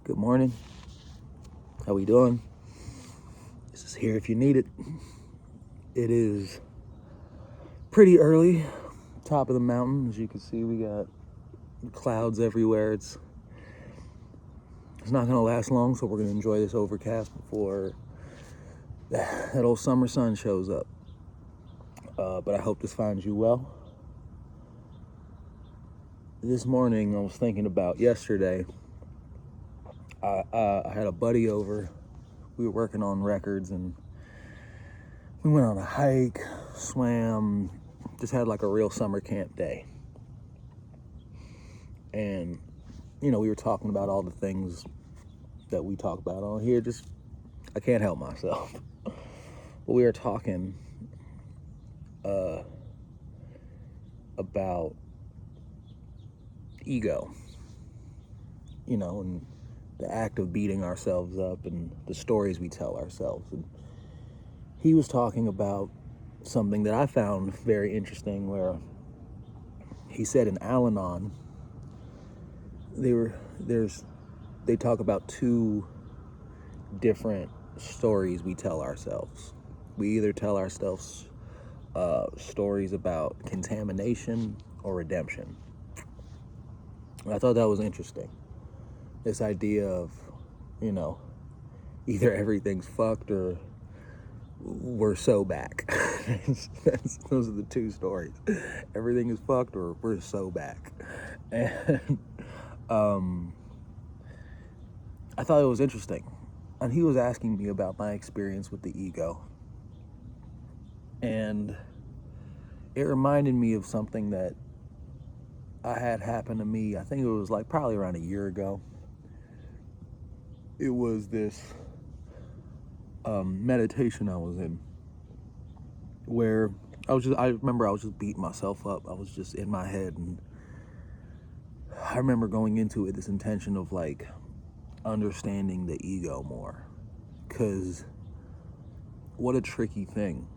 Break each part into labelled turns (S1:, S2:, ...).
S1: Good morning. How we doing? This is here if you need it. It is pretty early, top of the mountain. As you can see, we got clouds everywhere. It's not gonna last long, so we're gonna enjoy this overcast before that old summer sun shows up. But I hope this finds you well. This morning, I was thinking about yesterday. I had a buddy over. We were working on records and we went on a hike, swam, just had like a real summer camp day. And, we were talking about all the things that we talk about on here. I can't help myself. But we were talking about ego, and the act of beating ourselves up and the stories we tell ourselves. And he was talking about something that I found very interesting, where he said in Al-Anon, they talk about two different stories we tell ourselves. We either tell ourselves stories about contamination or redemption. And I thought that was interesting. This idea of, either everything's fucked or we're so back. Those are the two stories. Everything is fucked or we're so back. And I thought it was interesting. And he was asking me about my experience with the ego. And it reminded me of something that I had happen to me. I think it was like probably around a year ago. It was this meditation I was in, where I remember I was just beating myself up. I was just in my head, and I remember going into it this intention of like understanding the ego more, because what a tricky thing.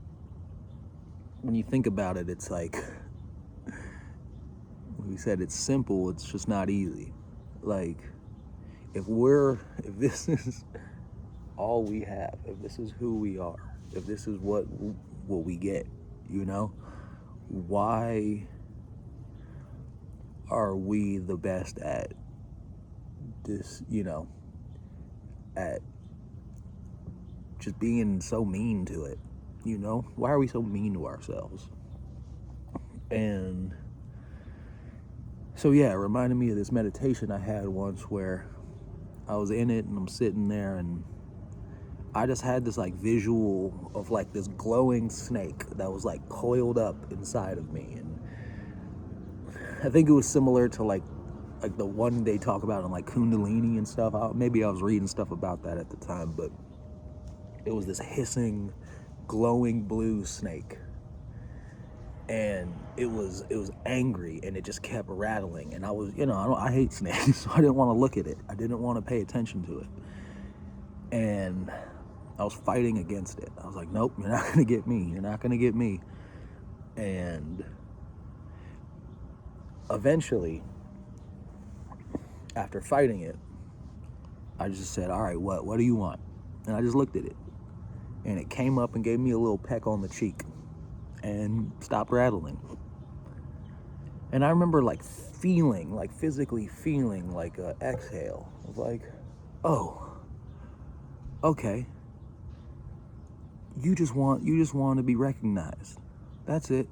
S1: When you think about it, it's like we said, it's simple, it's just not easy. Like if this is all we have, if this is who we are, if this is what we get, why are we the best at this, at just being so mean to it, why are we so mean to ourselves? And so yeah, it reminded me of this meditation I had once, where I was in it and I'm sitting there and I just had this like visual of like this glowing snake that was like coiled up inside of me. And I think it was similar to like the one they talk about in like Kundalini and stuff. Maybe I was reading stuff about that at the time, but it was this hissing, glowing blue snake. And it was angry, and it just kept rattling. And I was, I hate snakes, so I didn't want to look at it. I didn't want to pay attention to it. And I was fighting against it. I was like, nope, you're not going to get me. You're not going to get me. And eventually, after fighting it, I just said, all right, what do you want? And I just looked at it. And it came up and gave me a little peck on the cheek and stopped rattling. And I remember like physically feeling like an exhale. I was like, oh, okay. You just want to be recognized. That's it.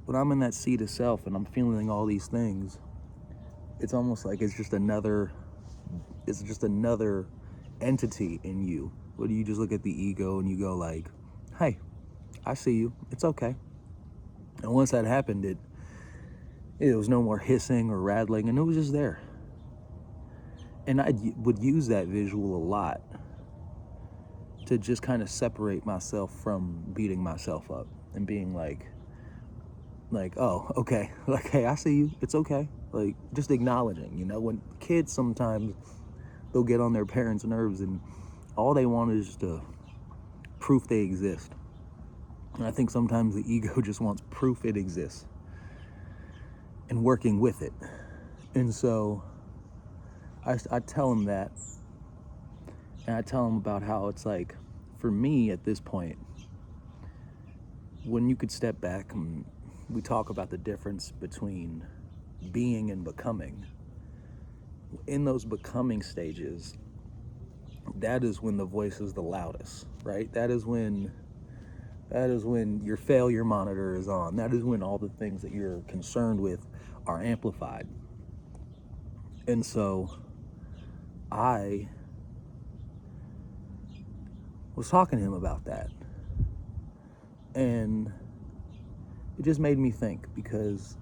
S1: When I'm in that seat of self and I'm feeling all these things, it's almost like it's just another entity in you. But you just look at the ego and you go like, hey, I see you. It's okay. And once that happened, it was no more hissing or rattling, and it was just there. And I would use that visual a lot to just kind of separate myself from beating myself up and being like, oh, okay. Like, hey, I see you. It's okay. Like, just acknowledging, when kids sometimes, they'll get on their parents' nerves and all they want is to proof they exist. And I think sometimes the ego just wants proof it exists and working with it. And so I tell him that, and I tell him about how it's like, for me at this point, when you could step back and we talk about the difference between being and becoming, in those becoming stages, that is when the voice is the loudest, right? That is when your failure monitor is on. That is when all the things that you're concerned with are amplified. And so I was talking to him about that. And it just made me think, because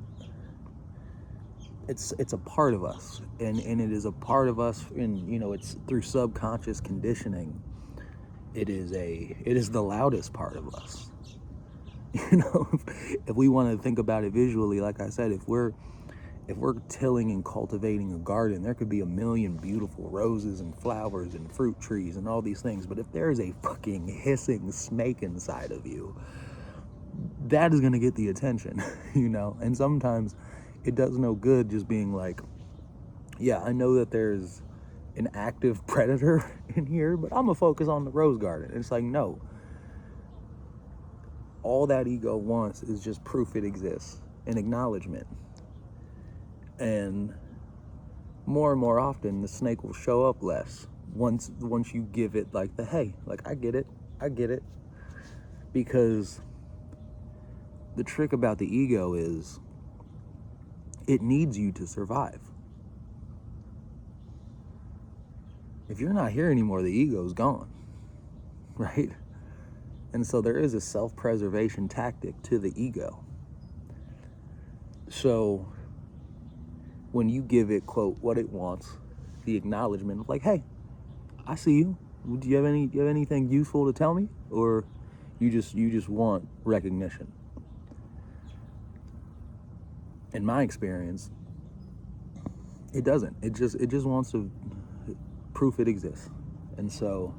S1: it's a part of us, and it is a part of us, and it's through subconscious conditioning. It is the loudest part of us. If we want to think about it visually, like I said, if we're tilling and cultivating a garden, there could be a million beautiful roses and flowers and fruit trees and all these things, but if there is a fucking hissing snake inside of you, that is going to get the attention. And sometimes it does no good just being like, yeah, I know that there's an active predator in here, but I'm gonna focus on the rose garden. And it's like, no, all that ego wants is just proof it exists, an acknowledgement. And more and more often, the snake will show up less once you give it like the, hey, like, I get it. Because the trick about the ego is it needs you to survive. If you're not here anymore, the ego's gone, right? And so there is a self-preservation tactic to the ego. So when you give it, quote, what it wants, the acknowledgement of like, hey, I see you. Do you have anything useful to tell me? Or you just want recognition? In my experience, it doesn't. It just wants to proof it exists. And so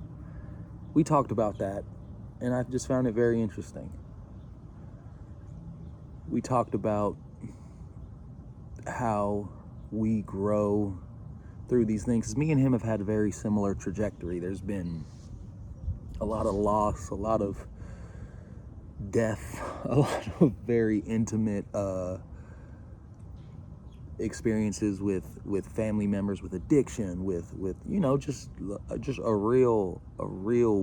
S1: we talked about that, and I just found it very interesting. We talked about how we grow through these things. 'Cause me and him have had a very similar trajectory. There's been a lot of loss, a lot of death, a lot of very intimate experiences with family members, with addiction, with just a real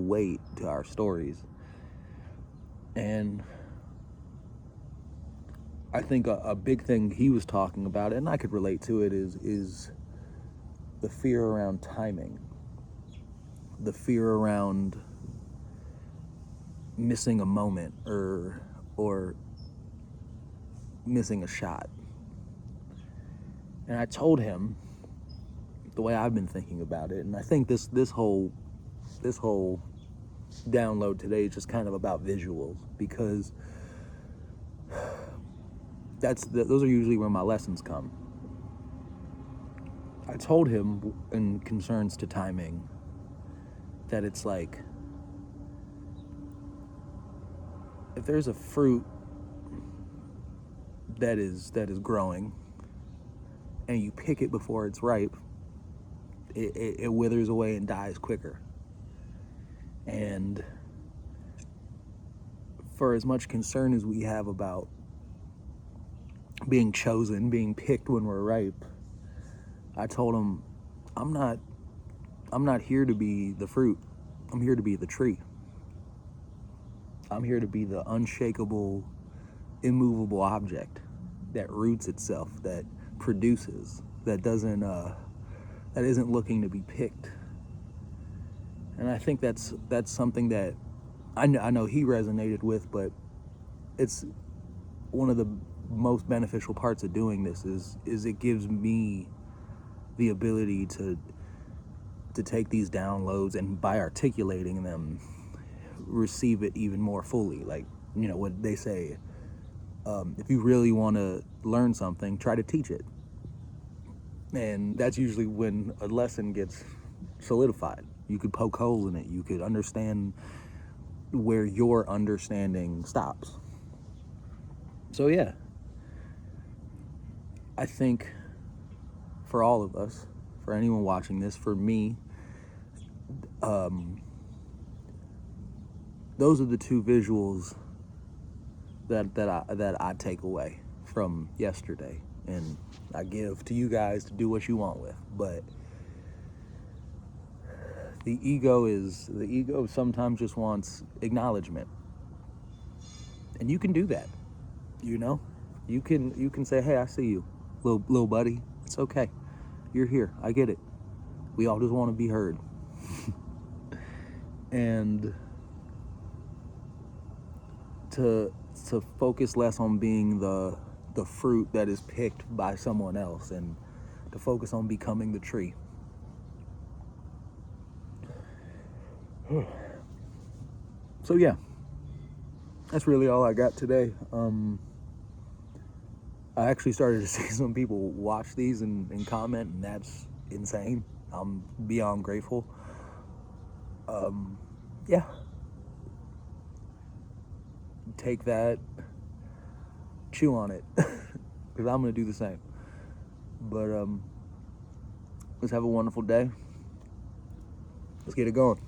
S1: weight to our stories. And I think a big thing he was talking about, and I could relate to it, is the fear around timing, the fear around missing a moment or missing a shot. And I told him the way I've been thinking about it, and I think this whole download today is just kind of about visuals, because those are usually where my lessons come. I told him, in concerns to timing, that it's like, if there's a fruit that is growing and you pick it before it's ripe, it withers away and dies quicker. And for as much concern as we have about being chosen, being picked when we're ripe, I told him, I'm not here to be the fruit. I'm here to be the tree. I'm here to be the unshakable, immovable object that roots itself, that produces, that isn't looking to be picked. And I think that's something that I know he resonated with, but it's one of the most beneficial parts of doing this is it gives me the ability to take these downloads, and by articulating them, receive it even more fully. Like, what they say, if you really want to learn something, try to teach it. And that's usually when a lesson gets solidified. You could poke holes in it. You could understand where your understanding stops. So yeah, I think for all of us, for anyone watching this, for me, those are the two visuals that I take away from yesterday, and I give to you guys to do what you want with. But the ego sometimes just wants acknowledgement, and you can do that. You know, you can say, hey, I see you, little buddy. It's okay. You're here. I get it. We all just want to be heard. And to focus less on being the fruit that is picked by someone else, and to focus on becoming the tree. So yeah, that's really all I got today. I actually started to see some people watch these and comment, and that's insane. I'm beyond grateful. Yeah. Take that, chew on it, because I'm going to do the same. But let's have a wonderful day. Let's get it going.